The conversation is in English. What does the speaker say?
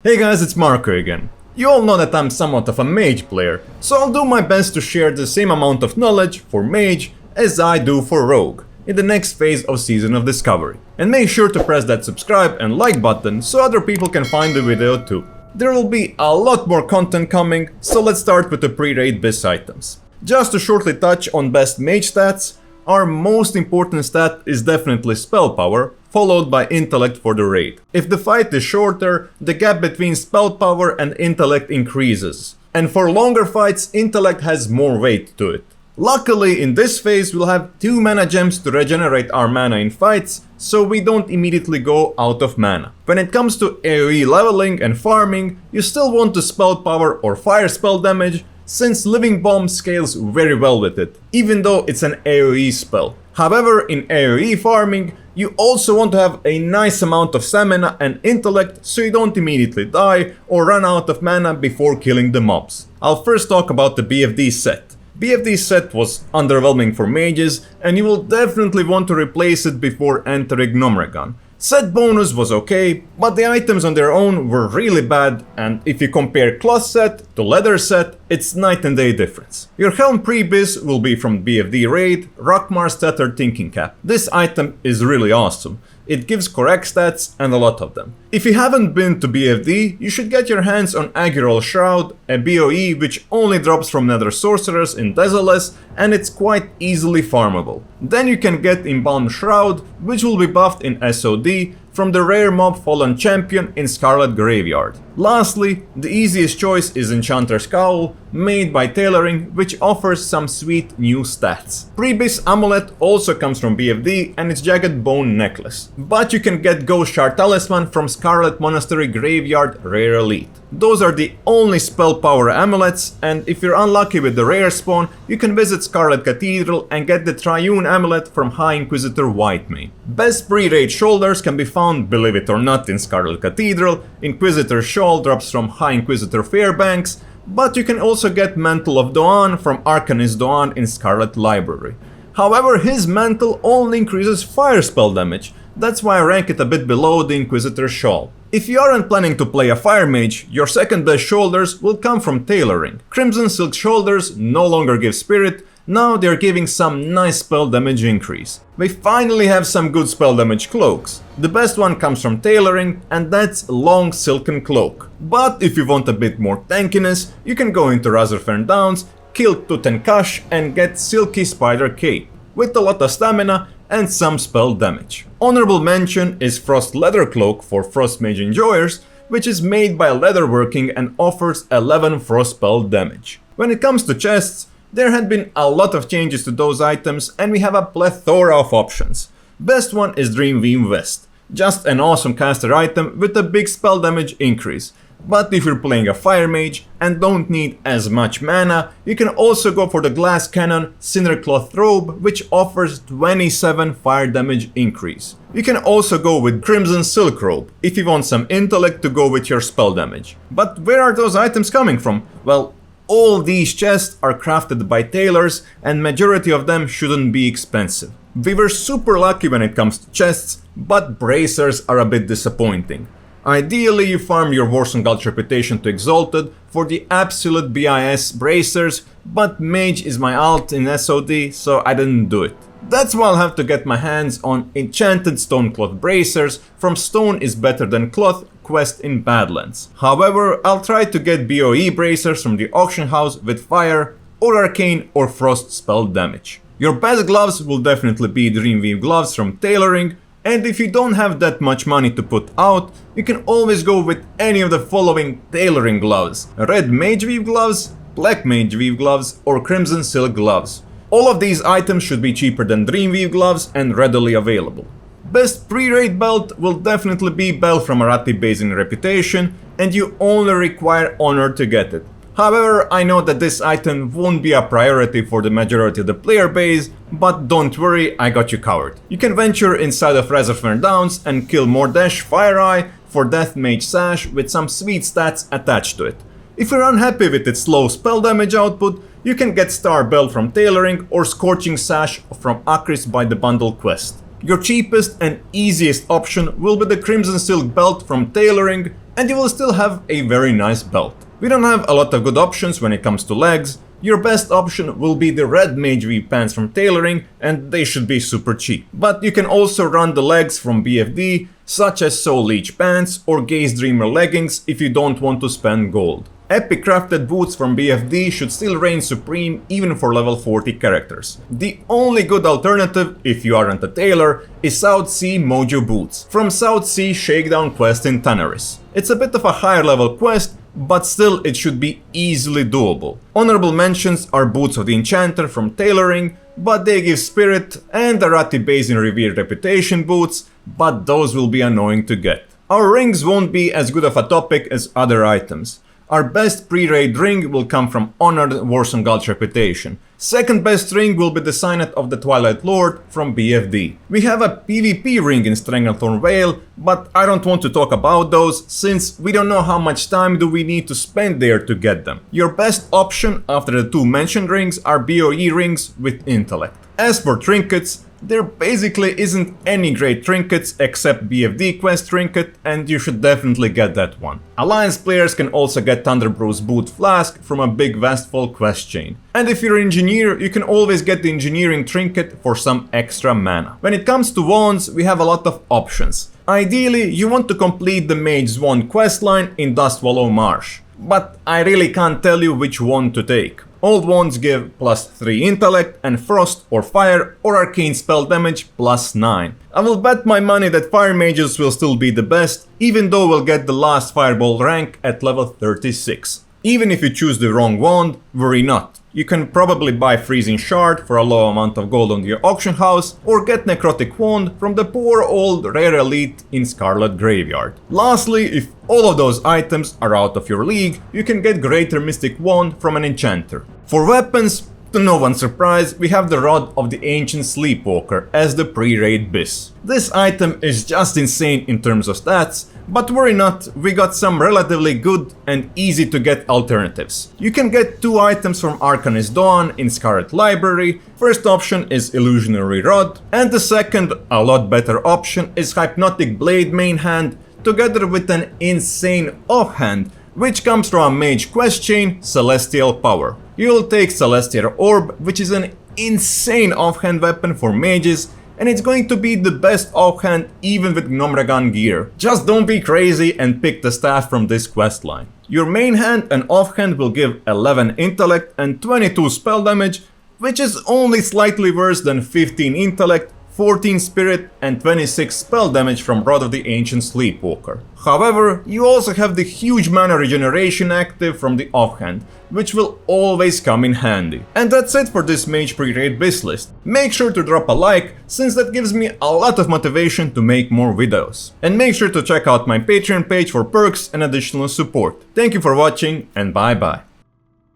Hey guys, it's Marco again. You all know that I'm somewhat of a mage player, so I'll do my best to share the same amount of knowledge for mage as I do for rogue in the next phase of Season of Discovery. And make sure to press that subscribe and like button so other people can find the video too. There will be a lot more content coming, so let's start with the Preraid BiS items. Just to shortly touch on best mage stats, our most important stat is definitely spell power, followed by intellect for the raid. If the fight is shorter, the gap between spell power and intellect increases. And for longer fights, intellect has more weight to it. Luckily, in this phase we'll have 2 mana gems to regenerate our mana in fights, so we don't immediately go out of mana. When it comes to AoE leveling and farming, you still want the spell power or fire spell damage, since Living Bomb scales very well with it, even though it's an AoE spell. However, in AoE farming, you also want to have a nice amount of stamina and intellect so you don't immediately die or run out of mana before killing the mobs. I'll first talk about the BFD set. BFD set was underwhelming for mages, and you will definitely want to replace it before entering Gnomeregan. Set bonus was okay, but the items on their own were really bad, and if you compare cloth set to leather set, it's night and day difference. Your Helm BiS will be from BFD Raid, Rakmar's Tethered Thinking Cap. This item is really awesome. It gives correct stats and a lot of them. If you haven't been to BFD, you should get your hands on Agural Shroud, a BOE which only drops from Nether Sorcerers in Desolace, and it's quite easily farmable. Then you can get Embalmed Shroud, which will be buffed in SoD from the rare mob Fallen Champion in Scarlet Graveyard. Lastly, the easiest choice is Enchanter's Cowl, made by Tailoring, which offers some sweet new stats. BiS Amulet also comes from BFD and its Jagged Bone Necklace, but you can get Ghost Shard Talisman from Scarlet Monastery Graveyard Rare Elite. Those are the only spell power amulets, and if you're unlucky with the rare spawn, you can visit Scarlet Cathedral and get the Triune Amulet from High Inquisitor Whitemane. Best Preraid shoulders can be found, believe it or not, in Scarlet Cathedral. Inquisitor Shawl drops from High Inquisitor Fairbanks, but you can also get Mantle of Doan from Arcanist Doan in Scarlet Library. However, his mantle only increases fire spell damage, that's why I rank it a bit below the Inquisitor Shawl. If you aren't planning to play a fire mage, your second best shoulders will come from Tailoring. Crimson Silk shoulders no longer give spirit, now they're giving some nice spell damage increase. We finally have some good spell damage cloaks. The best one comes from Tailoring, and that's Long Silken Cloak. But if you want a bit more tankiness, you can go into Razorfen Downs, kill Tutenkash and get Silky Spider Cape, with a lot of stamina and some spell damage. Honorable mention is Frost Leather Cloak for Frost Mage enjoyers, which is made by Leatherworking and offers 11 frost spell damage. When it comes to chests, there had been a lot of changes to those items and we have a plethora of options. Best one is Dreamweave Vest, just an awesome caster item with a big spell damage increase. But if you're playing a fire mage and don't need as much mana, you can also go for the Glass Cannon Cindercloth Robe, which offers 27 fire damage increase. You can also go with Crimson Silk Robe if you want some intellect to go with your spell damage. But where are those items coming from? Well, all these chests are crafted by tailors and majority of them shouldn't be expensive. We were super lucky when it comes to chests, but bracers are a bit disappointing. Ideally, you farm your Warsong Gulch reputation to Exalted for the absolute BIS bracers, but Mage is my alt in SoD, so I didn't do it. That's why I'll have to get my hands on Enchanted Stonecloth bracers from Stone is Better Than Cloth quest in Badlands. However, I'll try to get BOE bracers from the auction house with fire, or arcane or frost spell damage. Your best gloves will definitely be Dreamweave gloves from Tailoring, and if you don't have that much money to put out, you can always go with any of the following Tailoring gloves: Red Mage Weave gloves, Black Mage Weave gloves, or Crimson Silk gloves. All of these items should be cheaper than Dreamweave gloves and readily available. Best Preraid belt will definitely be Bell from Arathi Basin Reputation, and you only require Honor to get it. However, I know that this item won't be a priority for the majority of the player base, but don't worry, I got you covered. You can venture inside of Razorfen Downs and kill Mordesh Fire Eye for Death Mage Sash with some sweet stats attached to it. If you're unhappy with its low spell damage output, you can get Star Bell from Tailoring or Scorching Sash from Akris by the Bundle Quest. Your cheapest and easiest option will be the Crimson Silk belt from Tailoring, and you will still have a very nice belt. We don't have a lot of good options when it comes to legs. Your best option will be the red Mage V pants from tailoring, and they should be super cheap. But you can also run the legs from BFD, such as Soul Leech pants or Gaze Dreamer leggings if you don't want to spend gold. Epic crafted boots from BFD should still reign supreme even for level 40 characters. The only good alternative, if you aren't a tailor, is South Sea Mojo boots from South Sea Shakedown quest in Tanaris. It's a bit of a higher level quest, but still it should be easily doable. Honorable mentions are boots of the Enchanter from tailoring, but they give spirit, and the Rati Basin Revered Reputation boots, but those will be annoying to get. Our rings won't be as good of a topic as other items. Our best pre-raid ring will come from Honored Warsong Gulch Reputation. Second best ring will be the Signet of the Twilight Lord from BFD. We have a PvP ring in Stranglethorn Vale, but I don't want to talk about those since we don't know how much time do we need to spend there to get them. Your best option after the two mentioned rings are BOE rings with intellect. As for trinkets, there basically isn't any great trinkets except BFD quest trinket, and you should definitely get that one. Alliance players can also get Thunderbrew's boot flask from a big Vastfall quest chain. And if you're an engineer, you can always get the engineering trinket for some extra mana. When it comes to wands, we have a lot of options. Ideally, you want to complete the Mage's wand questline in Dustwallow Marsh, but I really can't tell you which wand to take. Old wands give +3 intellect and frost or fire or arcane spell damage +9. I will bet my money that fire mages will still be the best, even though we'll get the last fireball rank at level 36. Even if you choose the wrong wand, worry not. You can probably buy Freezing Shard for a low amount of gold on your auction house, or get Necrotic Wand from the poor old rare elite in Scarlet Graveyard. Lastly, if all of those items are out of your league, you can get Greater Mystic Wand from an enchanter. For weapons, to no one's surprise, we have the Rod of the Ancient Sleepwalker as the Preraid BiS. This item is just insane in terms of stats, but worry not, we got some relatively good and easy to get alternatives. You can get two items from Arcanist Dawn in Scarlet Library. First option is Illusionary Rod, and the second, a lot better option, is Hypnotic Blade main hand together with an insane offhand, which comes from a mage quest chain, Celestial Power. You'll take Celestial Orb, which is an insane offhand weapon for mages, and it's going to be the best offhand even with Gnomeregan gear. Just don't be crazy and pick the staff from this questline. Your main hand and offhand will give 11 intellect and 22 spell damage, which is only slightly worse than 15 intellect, 14 spirit and 26 spell damage from Rod of the Ancient Sleepwalker. However, you also have the huge mana regeneration active from the offhand, which will always come in handy. And that's it for this Mage Preraid BiS list. Make sure to drop a like, since that gives me a lot of motivation to make more videos. And make sure to check out my Patreon page for perks and additional support. Thank you for watching, and bye bye.